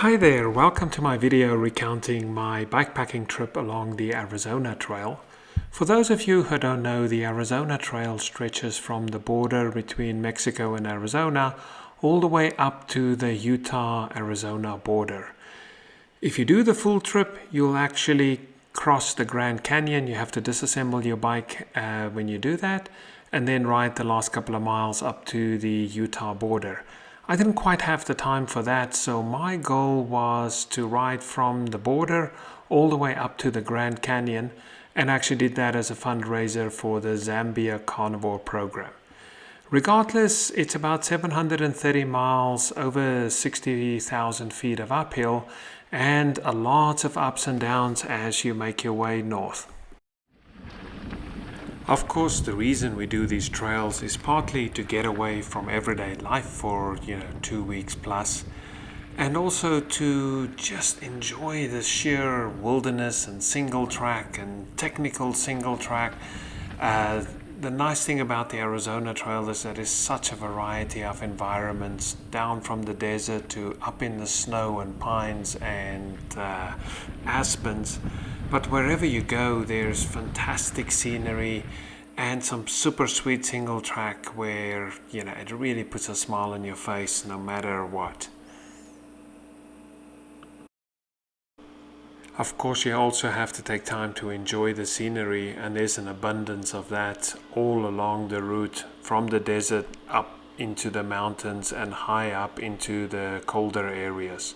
Hi there, welcome to my video recounting my bikepacking trip along the Arizona Trail. For those of you who don't know, the Arizona Trail stretches from the border between Mexico and Arizona all the way up to the Utah-Arizona border. If you do the full trip, you'll actually cross the Grand Canyon. You have to disassemble your bike when you do that, and then ride the last couple of miles up to the Utah border. I didn't quite have the time for that, so my goal was to ride from the border all the way up to the Grand Canyon, and actually did that as a fundraiser for the Zambia Carnivore program. Regardless, it's about 730 miles, over 60,000 feet of uphill, and a lot of ups and downs as you make your way north. Of course, the reason we do these trails is partly to get away from everyday life for 2 weeks plus, and also to just enjoy the sheer wilderness and single track and technical single track. The nice thing about the Arizona Trail is that it's such a variety of environments, down from the desert to up in the snow and pines and aspens. But wherever you go, there's fantastic scenery and some super sweet single track where it really puts a smile on your face no matter what. Of course, you also have to take time to enjoy the scenery, and there's an abundance of that all along the route from the desert up into the mountains and high up into the colder areas.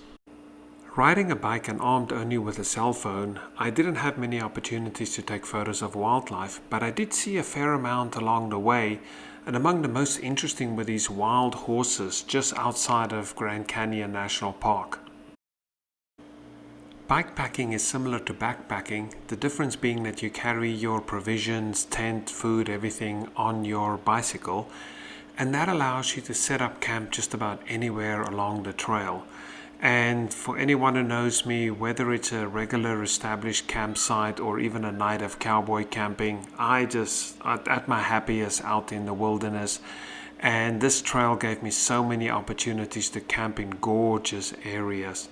Riding a bike and armed only with a cell phone, I didn't have many opportunities to take photos of wildlife, but I did see a fair amount along the way, and among the most interesting were these wild horses just outside of Grand Canyon National Park. Bikepacking is similar to backpacking, the difference being that you carry your provisions, tent, food, everything on your bicycle, and that allows you to set up camp just about anywhere along the trail. And for anyone who knows me, whether it's a regular established campsite or even a night of cowboy camping, I'm at my happiest out in the wilderness. And this trail gave me so many opportunities to camp in gorgeous areas.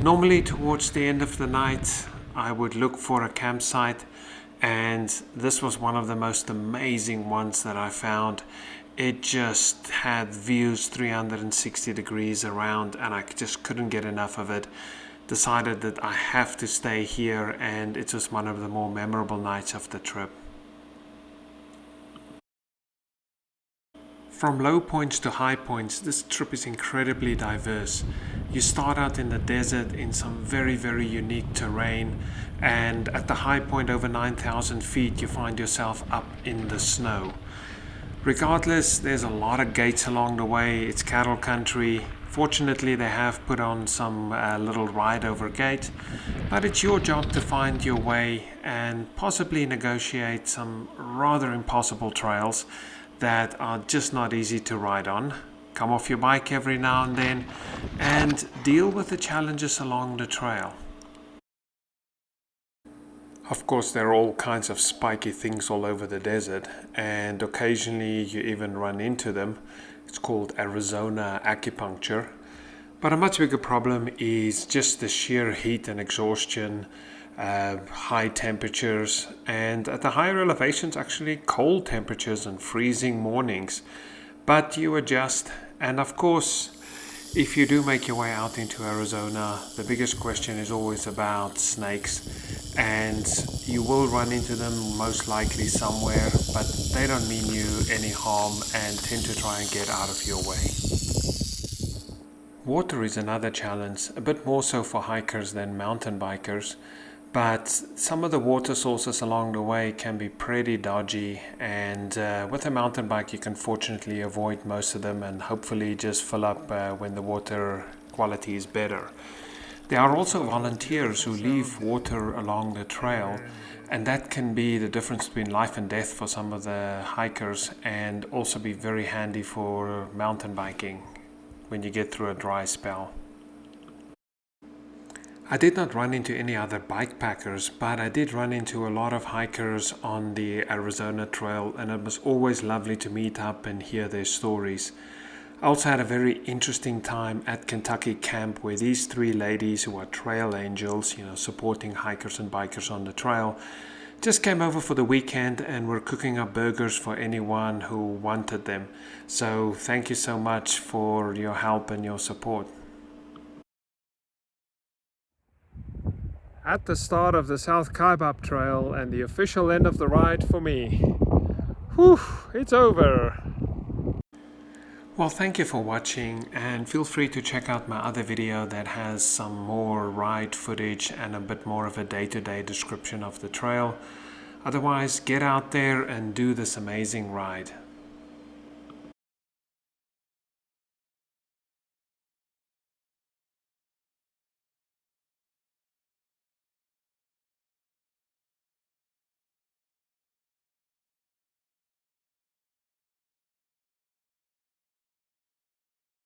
Normally towards the end of the night, I would look for a campsite, and this was one of the most amazing ones that I found. It just had views 360 degrees around, and I just couldn't get enough of it. Decided that I have to stay here, and it was one of the more memorable nights of the trip. From low points to high points, this trip is incredibly diverse. You start out in the desert in some very, very unique terrain, and at the high point over 9,000 feet, you find yourself up in the snow. Regardless, there's a lot of gates along the way. It's cattle country. Fortunately, they have put on some little ride over gate, but it's your job to find your way and possibly negotiate some rather impossible trails that are just not easy to ride on. Come off your bike every now and then and deal with the challenges along the trail. Of course, there are all kinds of spiky things all over the desert, and occasionally you even run into them. It's called Arizona acupuncture. But a much bigger problem is just the sheer heat and exhaustion, high temperatures, and at the higher elevations, actually cold temperatures and freezing mornings. But you adjust, and of course, if you do make your way out into Arizona, the biggest question is always about snakes, and you will run into them most likely somewhere, but they don't mean you any harm and tend to try and get out of your way. Water is another challenge, a bit more so for hikers than mountain bikers, but some of the water sources along the way can be pretty dodgy, and with a mountain bike you can fortunately avoid most of them and hopefully just fill up when the water quality is better. There are also volunteers who leave water along the trail, and that can be the difference between life and death for some of the hikers, and also be very handy for mountain biking when you get through a dry spell. I did not run into any other bikepackers, but I did run into a lot of hikers on the Arizona Trail, and it was always lovely to meet up and hear their stories. I also had a very interesting time at Kentucky Camp where these three ladies who are trail angels, supporting hikers and bikers on the trail, just came over for the weekend and were cooking up burgers for anyone who wanted them. So thank you so much for your help and your support. At the start of the South Kaibab Trail and the official end of the ride for me. Whew, it's over. Well, thank you for watching, and feel free to check out my other video that has some more ride footage and a bit more of a day-to-day description of the trail. Otherwise, get out there and do this amazing ride.